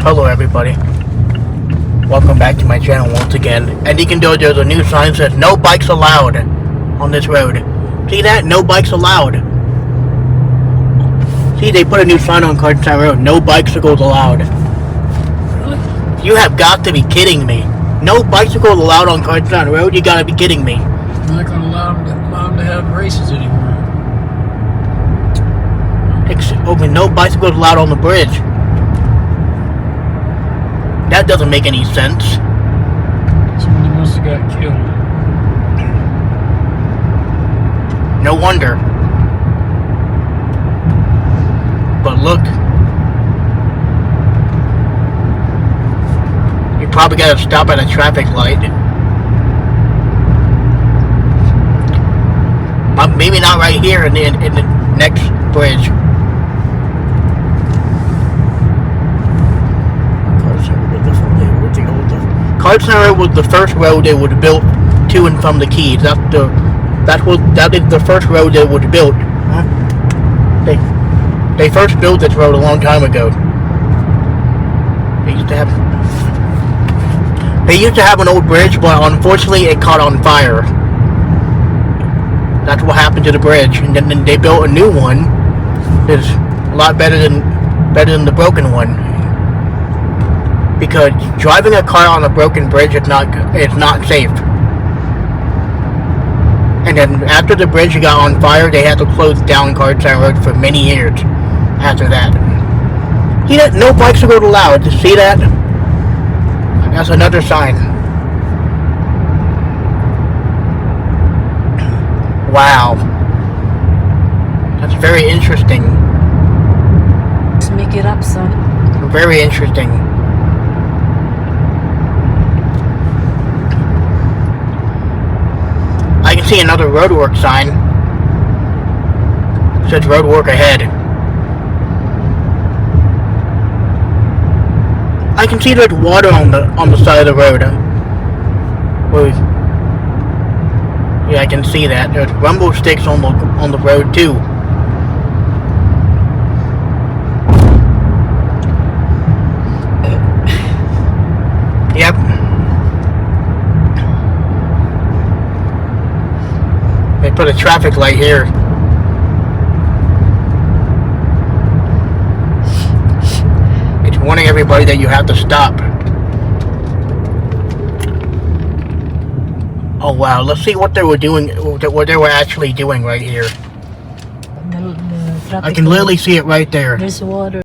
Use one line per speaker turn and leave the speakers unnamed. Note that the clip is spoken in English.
Hello everybody, welcome back to my channel once again. And you can do, there's a new sign that says no bikes allowed on this road. See that? No bikes allowed. See, they put a new sign on Carterstown Road, no bicycles allowed.
Really?
You have got to be kidding me. No bicycles allowed on Carterstown Road? You gotta be kidding me.
They're not going to allow them to have races anymore.
No bicycles allowed on the bridge. That doesn't make any sense.
Somebody must have got killed.
No wonder. But look. You probably gotta stop at a traffic light. Maybe not right here in the next bridge. Carterstown Road was the first road that was built to and from the Keys. That is the first road that was built. Huh? They first built this road a long time ago. They used to have an old bridge, but unfortunately it caught on fire. That's what happened to the bridge, and then they built a new one that's a lot better than the broken one. Because driving a car on a broken bridge is not safe. And then after the bridge got on fire, they had to close down Carterstown Road for many years after that. See that? No bicycles allowed. See that? That's another sign. Wow. That's very interesting.
Just make it up, son.
Very interesting. I can see another roadwork sign. It says roadwork ahead. I can see there's water on the side of the road. Yeah, I can see that. There's rumble sticks on the road too. Yep. They put a traffic light here. It's warning everybody that you have to stop. Oh wow, let's see what they were doing, what they were actually doing right here. I can literally see it right there.
There's water.